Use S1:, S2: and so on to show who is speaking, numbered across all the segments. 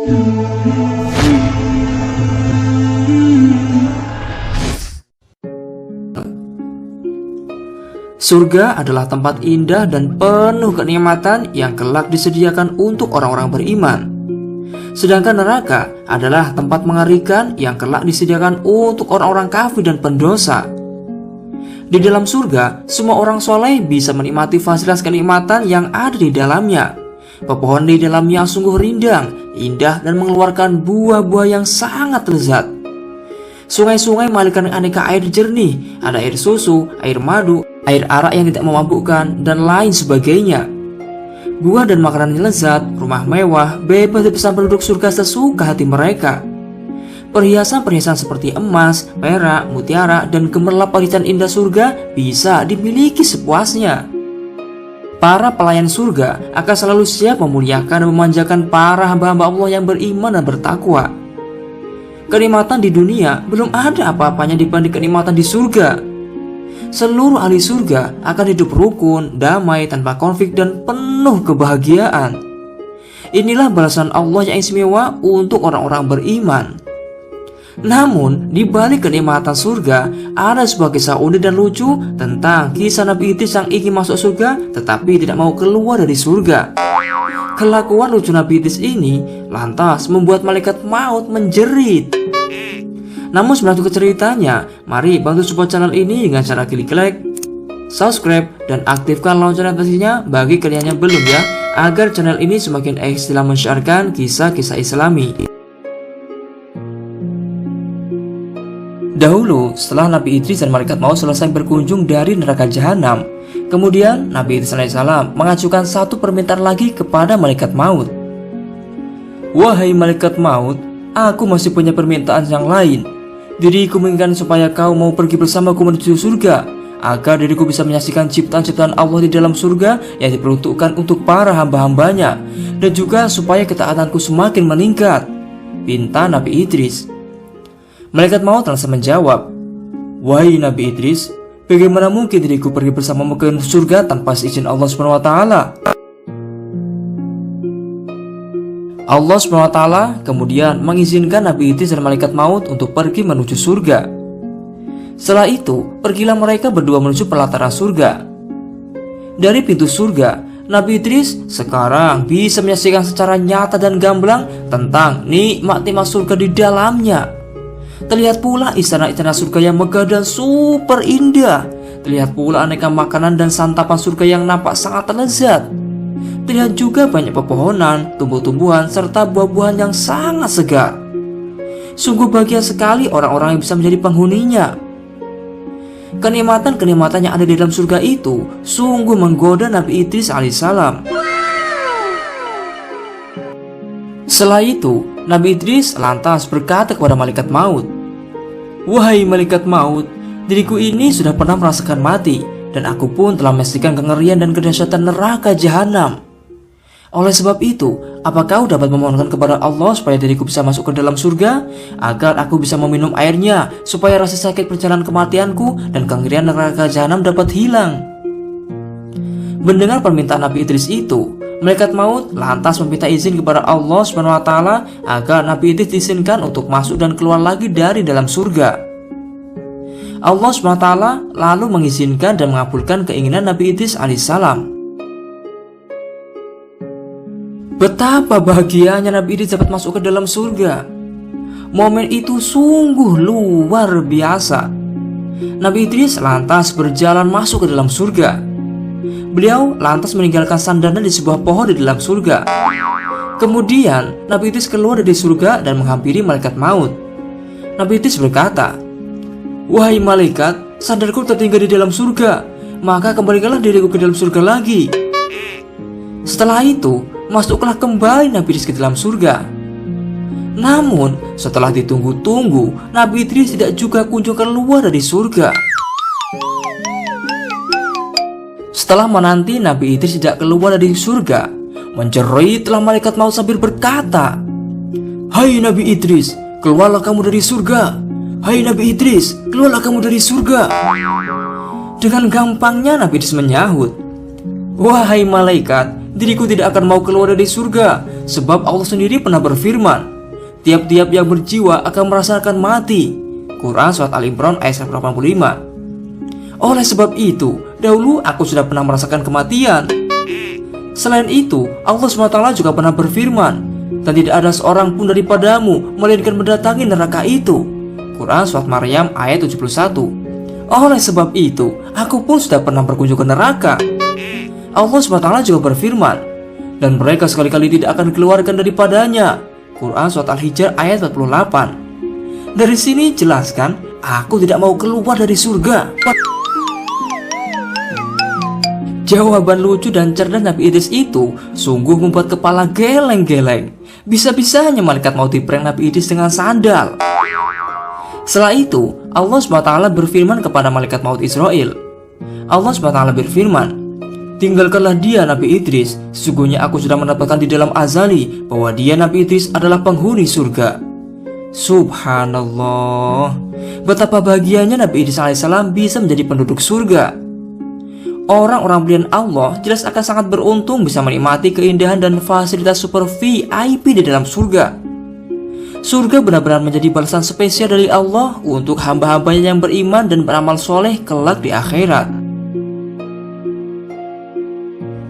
S1: Surga adalah tempat indah dan penuh kenikmatan yang kelak disediakan untuk orang-orang beriman. Sedangkan neraka adalah tempat mengerikan yang kelak disediakan untuk orang-orang kafir dan pendosa. Di dalam surga, semua orang soleh bisa menikmati fasilitas kenikmatan yang ada di dalamnya. Pepohonan di dalamnya sungguh rindang, indah, dan mengeluarkan buah-buah yang sangat lezat. Sungai-sungai mengalirkan aneka air jernih, ada air susu, air madu, air arak yang tidak memabukkan, dan lain sebagainya. Buah dan makanan yang lezat, rumah mewah, bebas dipesan penduduk surga sesuka hati mereka. Perhiasan-perhiasan seperti emas, perak, mutiara, dan gemerlap perhiasan indah surga bisa dimiliki sepuasnya. Para pelayan surga akan selalu siap memuliakan dan memanjakan para hamba-hamba Allah yang beriman dan bertakwa. Kenikmatan di dunia belum ada apa-apanya dibanding kenikmatan di surga. Seluruh ahli surga akan hidup rukun, damai, tanpa konflik, dan penuh kebahagiaan. Inilah balasan Allah yang istimewa untuk orang-orang beriman. Namun, di balik kenikmatan surga, ada sebuah kisah unik dan lucu tentang kisah Nabi Idris yang ingin masuk surga tetapi tidak mau keluar dari surga. Kelakuan lucu Nabi Idris ini lantas membuat malaikat maut menjerit. Namun sebelum ke ceritanya, mari bantu support channel ini dengan cara klik like, subscribe, dan aktifkan lonceng notifikasinya bagi kalian yang belum ya, agar channel ini semakin eksis dalam mensiarkan kisah-kisah islami. Dahulu, setelah Nabi Idris dan malaikat maut selesai berkunjung dari neraka jahanam, kemudian Nabi Idris alaihissalam mengajukan satu permintaan lagi kepada malaikat maut. Wahai malaikat maut, aku masih punya permintaan yang lain. Diriku menginginkan supaya kau mau pergi bersamaku menuju surga, agar diriku bisa menyaksikan ciptaan-ciptaan Allah di dalam surga yang diperuntukkan untuk para hamba-hambanya, dan juga supaya ketaatanku semakin meningkat, pinta Nabi Idris. Malaikat maut langsung menjawab, wahai Nabi Idris, bagaimana mungkin diriku pergi bersamamu ke surga tanpa seizin Allah SWT? Allah SWT kemudian mengizinkan Nabi Idris dan malaikat maut untuk pergi menuju surga. Setelah itu, pergilah mereka berdua menuju pelataran surga. Dari pintu surga, Nabi Idris sekarang bisa menyaksikan secara nyata dan gamblang tentang nikmat-nikmat surga di dalamnya. Terlihat pula istana-istana surga yang megah dan super indah. Terlihat pula aneka makanan dan santapan surga yang nampak sangat lezat. Terlihat juga banyak pepohonan, tumbuh-tumbuhan, serta buah-buahan yang sangat segar. Sungguh bahagia sekali orang-orang yang bisa menjadi penghuninya. Kenikmatan-kenikmatan yang ada di dalam surga itu sungguh menggoda Nabi Idris alaihissalam. Setelah itu, Nabi Idris lantas berkata kepada malaikat maut, wahai malaikat maut, diriku ini sudah pernah merasakan mati, dan aku pun telah menyaksikan kengerian dan kedahsyatan neraka jahanam. Oleh sebab itu, apakah kau dapat memohonkan kepada Allah supaya diriku bisa masuk ke dalam surga, agar aku bisa meminum airnya, supaya rasa sakit perjalanan kematianku dan kengerian neraka jahanam dapat hilang? Mendengar permintaan Nabi Idris itu, malaikat maut lantas meminta izin kepada Allah SWT agar Nabi Idris diizinkan untuk masuk dan keluar lagi dari dalam surga. Allah SWT lalu mengizinkan dan mengabulkan keinginan Nabi Idris alaihissalam. Betapa bahagianya Nabi Idris dapat masuk ke dalam surga. Momen itu sungguh luar biasa. Nabi Idris lantas berjalan masuk ke dalam surga. Beliau lantas meninggalkan sandaran di sebuah pohon di dalam surga. Kemudian Nabi Idris keluar dari surga dan menghampiri malaikat maut. Nabi Idris berkata, wahai malaikat, sandarku tertinggal di dalam surga, maka kembalikanlah diriku ke dalam surga lagi. Setelah itu, masuklah kembali Nabi Idris ke dalam surga. Namun, setelah ditunggu-tunggu, Nabi Idris tidak juga kunjung keluar dari surga. Setelah menanti Nabi Idris tidak keluar dari surga, menjeritlah malaikat maut sambil berkata, hai Nabi Idris, keluarlah kamu dari surga. Hai Nabi Idris, keluarlah kamu dari surga. Dengan gampangnya Nabi Idris menyahut, wahai malaikat, diriku tidak akan mau keluar dari surga, sebab Allah sendiri pernah berfirman, tiap-tiap yang berjiwa akan merasakan mati. Quran Surat Al-Imran ayat 185. Oleh sebab itu, dahulu aku sudah pernah merasakan kematian. Selain itu, Allah SWT juga pernah berfirman, dan tidak ada seorang pun daripadamu melainkan mendatangi neraka itu. Quran Surat Maryam ayat 71. Oleh sebab itu, aku pun sudah pernah berkunjung ke neraka. Allah SWT juga berfirman, dan mereka sekali-kali tidak akan dikeluarkan daripadanya. Quran Surat Al-Hijr ayat 48. Dari sini jelaskan, aku tidak mau keluar dari surga. Jawaban lucu dan cerdas Nabi Idris itu sungguh membuat kepala geleng-geleng. Bisa-bisanya malaikat mau diprank Nabi Idris dengan sandal. Setelah itu, Allah SWT berfirman kepada malaikat maut Israel. Allah SWT berfirman, tinggalkanlah dia Nabi Idris, sesungguhnya aku sudah mendapatkan di dalam azali bahwa dia Nabi Idris adalah penghuni surga. Subhanallah, betapa bahagianya Nabi Idris alaihissalam bisa menjadi penduduk surga. Orang-orang pilihan Allah jelas akan sangat beruntung bisa menikmati keindahan dan fasilitas super VIP di dalam surga. Surga benar-benar menjadi balasan spesial dari Allah untuk hamba-hambanya yang beriman dan beramal soleh kelak di akhirat.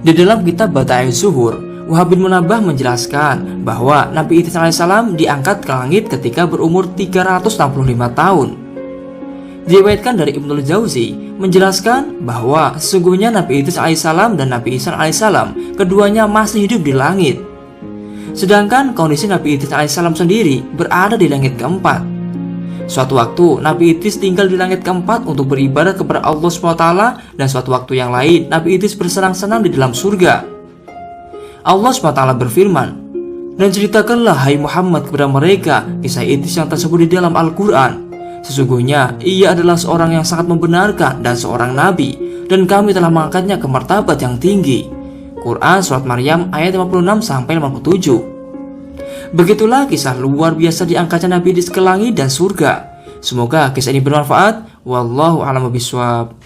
S1: Di dalam kitab Bata'is Zuhur, Wahab bin Munabbah menjelaskan bahwa Nabi Idris alaihissalam diangkat ke langit ketika berumur 365 tahun. Diriwayatkan dari Ibnul Jauzi menjelaskan bahwa sesungguhnya Nabi Idris alaihissalam dan Nabi Isa alaihissalam keduanya masih hidup di langit. Sedangkan kondisi Nabi Idris alaihissalam sendiri berada di langit keempat. Suatu waktu Nabi Idris tinggal di langit keempat untuk beribadah kepada Allah SWT, dan suatu waktu yang lain Nabi Idris bersenang-senang di dalam surga. Allah SWT berfirman, dan ceritakanlah hai Muhammad kepada mereka kisah Idris yang tersebut di dalam Al-Quran. Sesungguhnya ia adalah seorang yang sangat membenarkan dan seorang nabi, dan kami telah mengangkatnya ke martabat yang tinggi. Quran Surat Maryam ayat 56-57. Begitulah kisah luar biasa diangkatnya Nabi Idris ke langit dan surga. Semoga kisah ini bermanfaat. Wallahu a'lam bishawab.